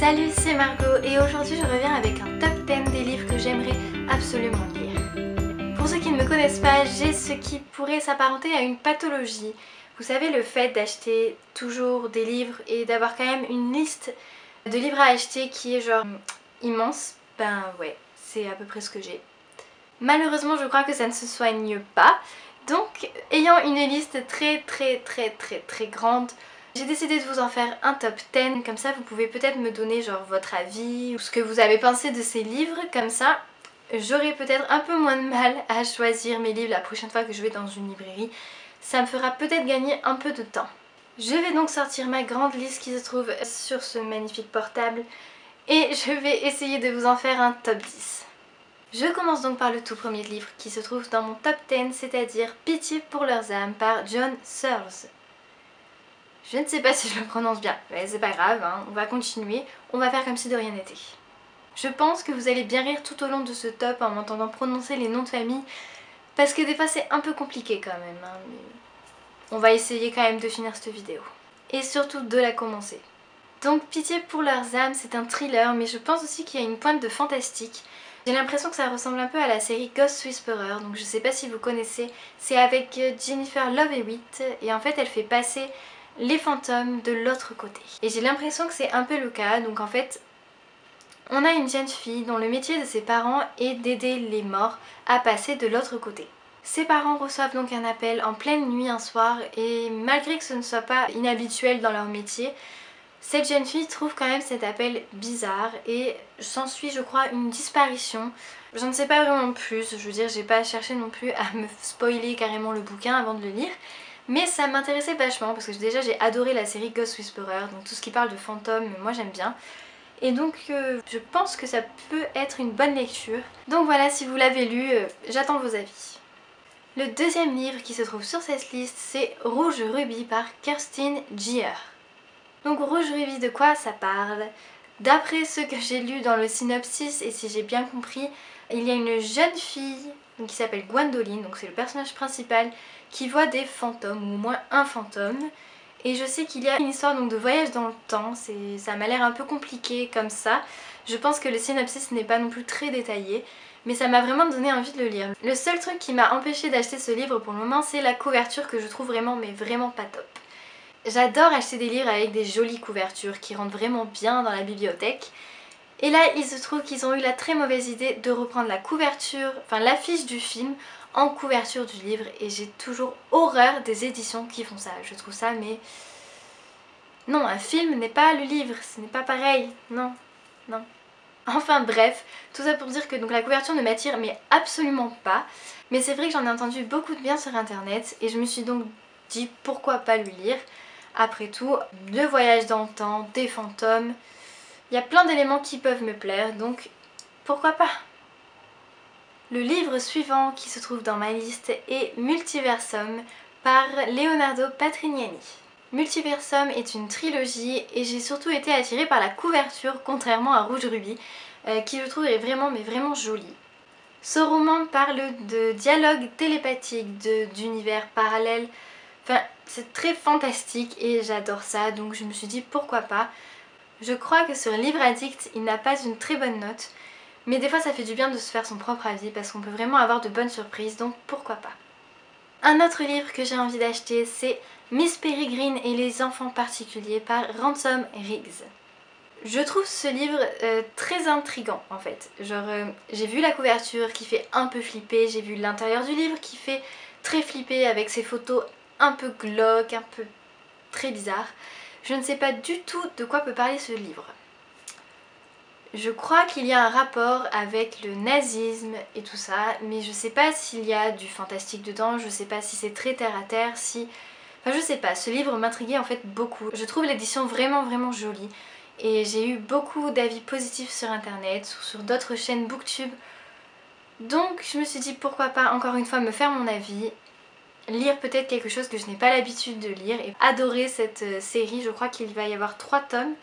Salut, c'est Margot et aujourd'hui je reviens avec un top 10 des livres que j'aimerais absolument lire. Pour ceux qui ne me connaissent pas, j'ai ce qui pourrait s'apparenter à une pathologie. Vous savez, le fait d'acheter toujours des livres et d'avoir quand même une liste de livres à acheter qui est genre immense, ben ouais, c'est à peu près ce que j'ai. Malheureusement, je crois que ça ne se soigne pas. Donc, ayant une liste très grande, j'ai décidé de vous en faire un top 10, comme ça vous pouvez peut-être me donner genre votre avis ou ce que vous avez pensé de ces livres, comme ça j'aurai peut-être un peu moins de mal à choisir mes livres la prochaine fois que je vais dans une librairie. Ça me fera peut-être gagner un peu de temps. Je vais donc sortir ma grande liste qui se trouve sur ce magnifique portable et je vais essayer de vous en faire un top 10. Je commence donc par le tout premier livre qui se trouve dans mon top 10, c'est-à-dire Pitié pour leurs âmes par John Searles. Je ne sais pas si je le prononce bien, mais c'est pas grave, hein. On va continuer, on va faire comme si de rien n'était. Je pense que vous allez bien rire tout au long de ce top en m'entendant prononcer les noms de famille, parce que des fois c'est un peu compliqué quand même, hein, mais on va essayer quand même de finir cette vidéo. Et surtout de la commencer. Donc Pitié pour leurs âmes, c'est un thriller, mais je pense aussi qu'il y a une pointe de fantastique. J'ai l'impression que ça ressemble un peu à la série Ghost Whisperer, donc je sais pas si vous connaissez, c'est avec Jennifer Love Hewitt, et en fait elle fait passer les fantômes de l'autre côté. Et j'ai l'impression que c'est un peu le cas, donc en fait on a une jeune fille dont le métier de ses parents est d'aider les morts à passer de l'autre côté. Ses parents reçoivent donc un appel en pleine nuit un soir et malgré que ce ne soit pas inhabituel dans leur métier, cette jeune fille trouve quand même cet appel bizarre et s'ensuit je crois une disparition. Je ne sais pas vraiment plus, je veux dire j'ai pas cherché non plus à me spoiler carrément le bouquin avant de le lire. Mais ça m'intéressait vachement parce que déjà j'ai adoré la série Ghost Whisperer, donc tout ce qui parle de fantômes, moi j'aime bien. Et donc je pense que ça peut être une bonne lecture. Donc voilà, si vous l'avez lu, j'attends vos avis. Le deuxième livre qui se trouve sur cette liste, c'est Rouge Rubis par Kerstin Gier. Donc Rouge Rubis, de quoi ça parle? D'après ce que j'ai lu dans le synopsis et si j'ai bien compris, il y a une jeune fille qui s'appelle Gwendoline, donc c'est le personnage principal, qui voit des fantômes, ou au moins un fantôme. Et je sais qu'il y a une histoire donc de voyage dans le temps, ça m'a l'air un peu compliqué comme ça. Je pense que le synopsis n'est pas non plus très détaillé, mais ça m'a vraiment donné envie de le lire. Le seul truc qui m'a empêché d'acheter ce livre pour le moment, c'est la couverture que je trouve vraiment, mais vraiment pas top. J'adore acheter des livres avec des jolies couvertures qui rentrent vraiment bien dans la bibliothèque. Et là, il se trouve qu'ils ont eu la très mauvaise idée de reprendre la couverture, enfin l'affiche du film en couverture du livre et j'ai toujours horreur des éditions qui font ça. Je trouve ça mais... Non, un film n'est pas le livre, ce n'est pas pareil, non, non. Enfin bref, tout ça pour dire que donc la couverture ne m'attire mais absolument pas. Mais c'est vrai que j'en ai entendu beaucoup de bien sur internet et je me suis donc dit pourquoi pas le lire. Après tout, le voyage dans le temps, des fantômes, il y a plein d'éléments qui peuvent me plaire donc pourquoi pas. Le livre suivant qui se trouve dans ma liste est Multiversum par Leonardo Patrignani. Multiversum est une trilogie et j'ai surtout été attirée par la couverture contrairement à Rouge Rubis qui je trouve est vraiment mais vraiment jolie. Ce roman parle de dialogue télépathique, d'univers parallèles, enfin c'est très fantastique et j'adore ça donc je me suis dit pourquoi pas. Je crois que sur Livre Addict il n'a pas une très bonne note. Mais des fois ça fait du bien de se faire son propre avis parce qu'on peut vraiment avoir de bonnes surprises, donc pourquoi pas. Un autre livre que j'ai envie d'acheter c'est Miss Peregrine et les enfants particuliers par Ransom Riggs. Je trouve ce livre très intriguant en fait. Genre j'ai vu la couverture qui fait un peu flipper, j'ai vu l'intérieur du livre qui fait très flipper avec ses photos un peu glauques, un peu très bizarres. Je ne sais pas du tout de quoi peut parler ce livre. Je crois qu'il y a un rapport avec le nazisme et tout ça, mais je sais pas s'il y a du fantastique dedans, je sais pas si c'est très terre à terre, si... Enfin je sais pas, ce livre m'intriguait en fait beaucoup. Je trouve l'édition vraiment jolie et j'ai eu beaucoup d'avis positifs sur internet ou sur d'autres chaînes booktube. Donc je me suis dit pourquoi pas encore une fois me faire mon avis, lire peut-être quelque chose que je n'ai pas l'habitude de lire et adorer cette série. Je crois qu'il va y avoir 3 tomes.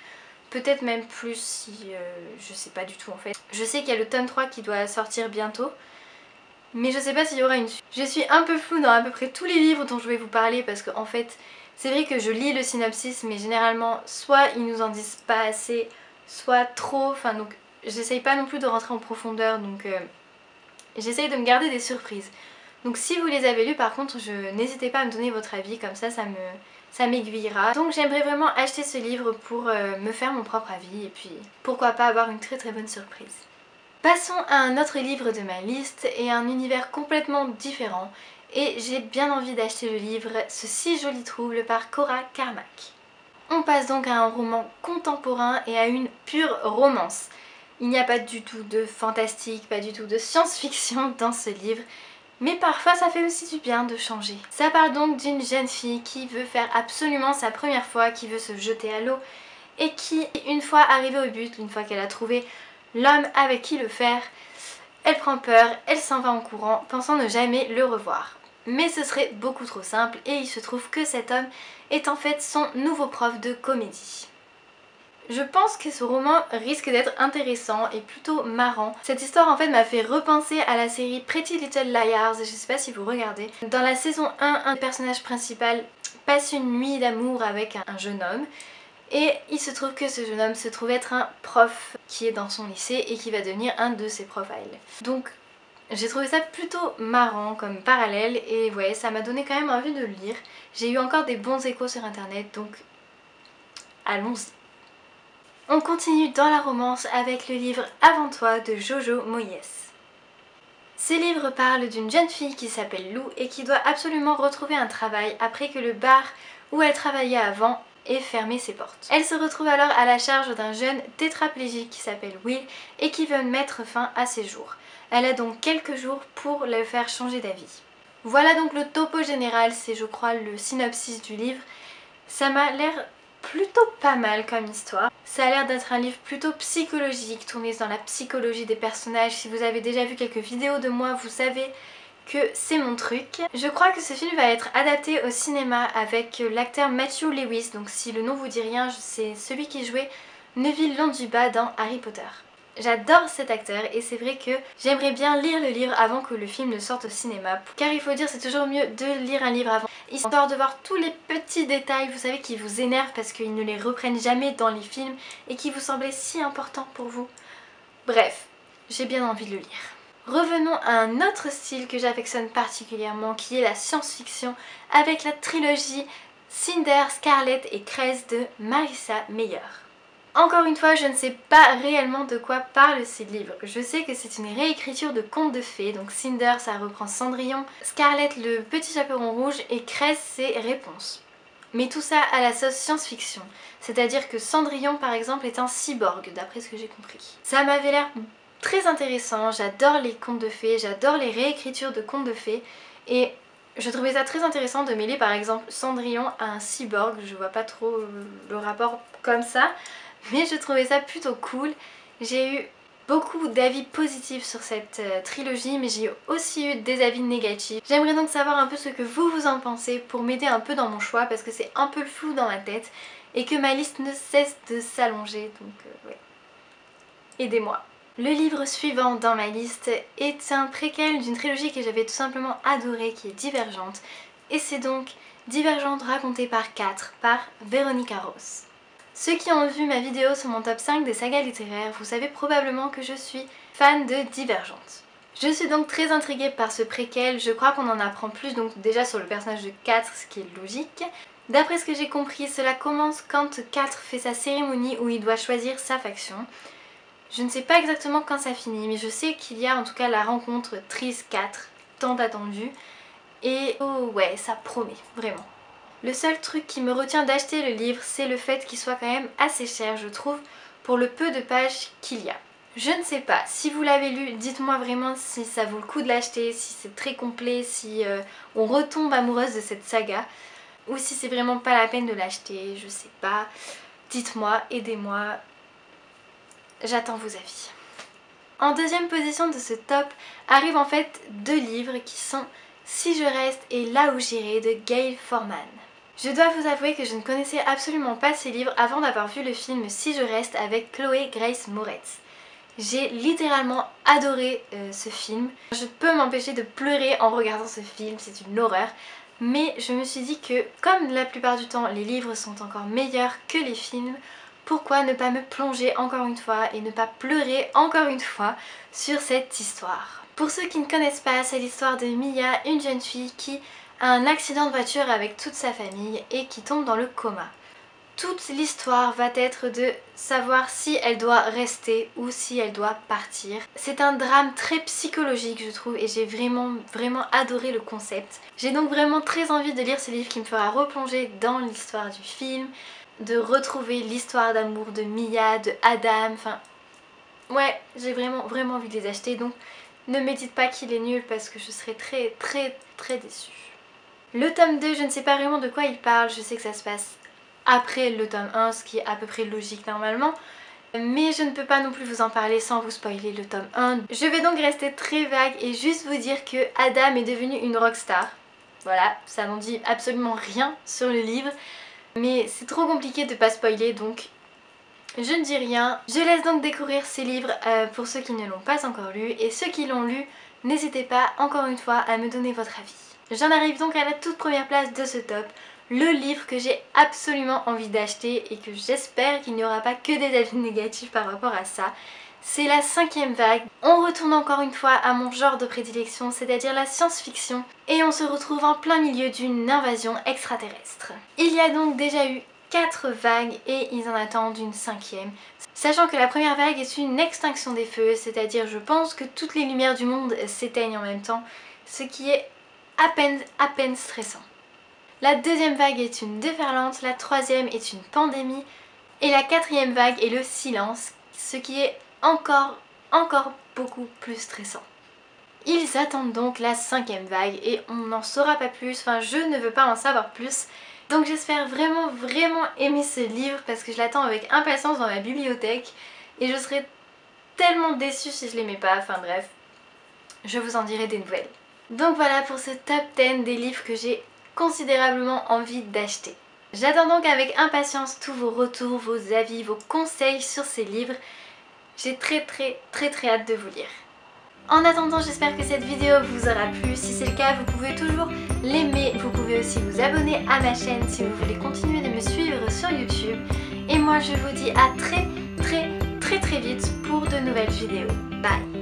Peut-être même plus si... je sais pas du tout en fait. Je sais qu'il y a le tome 3 qui doit sortir bientôt. Mais je sais pas s'il y aura une suite. Je suis un peu floue dans à peu près tous les livres dont je vais vous parler parce qu'en fait c'est vrai que je lis le synopsis mais généralement soit ils nous en disent pas assez soit trop, enfin donc j'essaye pas non plus de rentrer en profondeur, donc j'essaye de me garder des surprises. Donc si vous les avez lus par contre, n'hésitez pas à me donner votre avis, comme ça m'aiguillera. Donc j'aimerais vraiment acheter ce livre pour me faire mon propre avis et puis pourquoi pas avoir une très bonne surprise. Passons à un autre livre de ma liste et un univers complètement différent. Et j'ai bien envie d'acheter le livre Ce si joli trouble par Cora Carmack. On passe donc à un roman contemporain et à une pure romance. Il n'y a pas du tout de fantastique, pas du tout de science-fiction dans ce livre, mais parfois ça fait aussi du bien de changer. Ça parle donc d'une jeune fille qui veut faire absolument sa première fois, qui veut se jeter à l'eau et qui, une fois arrivée au but, une fois qu'elle a trouvé l'homme avec qui le faire, elle prend peur, elle s'en va en courant, pensant ne jamais le revoir. Mais ce serait beaucoup trop simple et il se trouve que cet homme est en fait son nouveau prof de comédie. Je pense que ce roman risque d'être intéressant et plutôt marrant. Cette histoire en fait m'a fait repenser à la série Pretty Little Liars, je sais pas si vous regardez. Dans la saison 1, un personnage principal passe une nuit d'amour avec un jeune homme. Et il se trouve que ce jeune homme se trouve être un prof qui est dans son lycée et qui va devenir un de ses profs à elle. Donc j'ai trouvé ça plutôt marrant comme parallèle et ouais, ça m'a donné quand même envie de le lire. J'ai eu encore des bons échos sur internet, donc allons-y. On continue dans la romance avec le livre Avant toi de Jojo Moyes. Ce livre parle d'une jeune fille qui s'appelle Lou et qui doit absolument retrouver un travail après que le bar où elle travaillait avant ait fermé ses portes. Elle se retrouve alors à la charge d'un jeune tétraplégique qui s'appelle Will et qui veut mettre fin à ses jours. Elle a donc quelques jours pour le faire changer d'avis. Voilà donc le topo général, c'est je crois le synopsis du livre. Ça m'a l'air plutôt pas mal comme histoire. Ça a l'air d'être un livre plutôt psychologique, tourné dans la psychologie des personnages. Si vous avez déjà vu quelques vidéos de moi, vous savez que c'est mon truc. Je crois que ce film va être adapté au cinéma avec l'acteur Matthew Lewis, donc si le nom vous dit rien, c'est celui qui jouait Neville Londubat dans Harry Potter. J'adore cet acteur et c'est vrai que j'aimerais bien lire le livre avant que le film ne sorte au cinéma. Car il faut dire, c'est toujours mieux de lire un livre avant, histoire de voir tous les petits détails, vous savez, qui vous énervent parce qu'ils ne les reprennent jamais dans les films et qui vous semblaient si importants pour vous. Bref, j'ai bien envie de le lire. Revenons à un autre style que j'affectionne particulièrement, qui est la science-fiction, avec la trilogie Cinder, Scarlet et Cress de Marissa Meyer. Encore une fois, je ne sais pas réellement de quoi parle ce livre. Je sais que c'est une réécriture de contes de fées, donc Cinder ça reprend Cendrillon, Scarlet le petit chaperon rouge et Cress c'est Réponse. Mais tout ça à la sauce science-fiction, c'est-à-dire que Cendrillon par exemple est un cyborg, d'après ce que j'ai compris. Ça m'avait l'air très intéressant, j'adore les contes de fées, j'adore les réécritures de contes de fées et je trouvais ça très intéressant de mêler par exemple Cendrillon à un cyborg, je vois pas trop le rapport comme ça. Mais je trouvais ça plutôt cool. J'ai eu beaucoup d'avis positifs sur cette trilogie, mais j'ai aussi eu des avis négatifs. J'aimerais donc savoir un peu ce que vous en pensez pour m'aider un peu dans mon choix, parce que c'est un peu flou dans ma tête et que ma liste ne cesse de s'allonger, donc ouais. Aidez-moi. Le livre suivant dans ma liste est un préquel d'une trilogie que j'avais tout simplement adorée, qui est Divergente. Et c'est donc Divergente racontée par 4 par Véronica Ross. Ceux qui ont vu ma vidéo sur mon top 5 des sagas littéraires, vous savez probablement que je suis fan de Divergente. Je suis donc très intriguée par ce préquel, je crois qu'on en apprend plus donc déjà sur le personnage de 4, ce qui est logique. D'après ce que j'ai compris, cela commence quand 4 fait sa cérémonie où il doit choisir sa faction. Je ne sais pas exactement quand ça finit, mais je sais qu'il y a en tout cas la rencontre Triss 4, tant attendue. Et oh ouais, ça promet, vraiment. Le seul truc qui me retient d'acheter le livre, c'est le fait qu'il soit quand même assez cher, je trouve, pour le peu de pages qu'il y a. Je ne sais pas, si vous l'avez lu, dites-moi vraiment si ça vaut le coup de l'acheter, si c'est très complet, si on retombe amoureuse de cette saga, ou si c'est vraiment pas la peine de l'acheter, je sais pas. Dites-moi, aidez-moi, j'attends vos avis. En deuxième position de ce top arrivent en fait 2 livres qui sont Si je reste et Là où j'irai de Gail Forman. Je dois vous avouer que je ne connaissais absolument pas ces livres avant d'avoir vu le film Si je reste avec Chloé Grace Moretz. J'ai littéralement adoré ce film. Je peux m'empêcher de pleurer en regardant ce film, c'est une horreur. Mais je me suis dit que comme la plupart du temps les livres sont encore meilleurs que les films, pourquoi ne pas me plonger encore une fois et ne pas pleurer encore une fois sur cette histoire. Pour ceux qui ne connaissent pas, c'est l'histoire de Mia, une jeune fille qui a un accident de voiture avec toute sa famille et qui tombe dans le coma. Toute l'histoire va être de savoir si elle doit rester ou si elle doit partir. C'est un drame très psychologique je trouve et j'ai vraiment adoré le concept. J'ai donc vraiment très envie de lire ce livre qui me fera replonger dans l'histoire du film, de retrouver l'histoire d'amour de Mia, de Adam, enfin... Ouais, j'ai vraiment envie de les acheter, donc ne me dites pas qu'il est nul parce que je serais très déçue. Le tome 2, je ne sais pas vraiment de quoi il parle, je sais que ça se passe après le tome 1, ce qui est à peu près logique normalement. Mais je ne peux pas non plus vous en parler sans vous spoiler le tome 1. Je vais donc rester très vague et juste vous dire que Adam est devenu une rockstar. Voilà, ça n'en dit absolument rien sur le livre. Mais c'est trop compliqué de pas spoiler donc je ne dis rien. Je laisse donc découvrir ces livres pour ceux qui ne l'ont pas encore lu. Et ceux qui l'ont lu, n'hésitez pas encore une fois à me donner votre avis. J'en arrive donc à la toute première place de ce top. Le livre que j'ai absolument envie d'acheter et que j'espère qu'il n'y aura pas que des avis négatifs par rapport à ça. C'est La 5e vague. On retourne encore une fois à mon genre de prédilection, c'est-à-dire la science-fiction. Et on se retrouve en plein milieu d'une invasion extraterrestre. Il y a donc déjà eu 4 vagues et ils en attendent une 5e. Sachant que la première vague est une extinction des feux, c'est-à-dire je pense que toutes les lumières du monde s'éteignent en même temps, ce qui est à peine stressant. La 2e vague est une déferlante, la 3e est une pandémie et la 4e vague est le silence, ce qui est encore beaucoup plus stressant. Ils attendent donc la 5e vague et on n'en saura pas plus, enfin je ne veux pas en savoir plus. Donc j'espère vraiment aimer ce livre parce que je l'attends avec impatience dans ma bibliothèque et je serais tellement déçue si je l'aimais pas, enfin bref, je vous en dirai des nouvelles. Donc voilà pour ce top 10 des livres que j'ai considérablement envie d'acheter. J'attends donc avec impatience tous vos retours, vos avis, vos conseils sur ces livres. J'ai très hâte de vous lire. En attendant, j'espère que cette vidéo vous aura plu. Si c'est le cas, vous pouvez toujours l'aimer. Vous pouvez aussi vous abonner à ma chaîne si vous voulez continuer de me suivre sur YouTube. Et moi, je vous dis à très vite pour de nouvelles vidéos. Bye!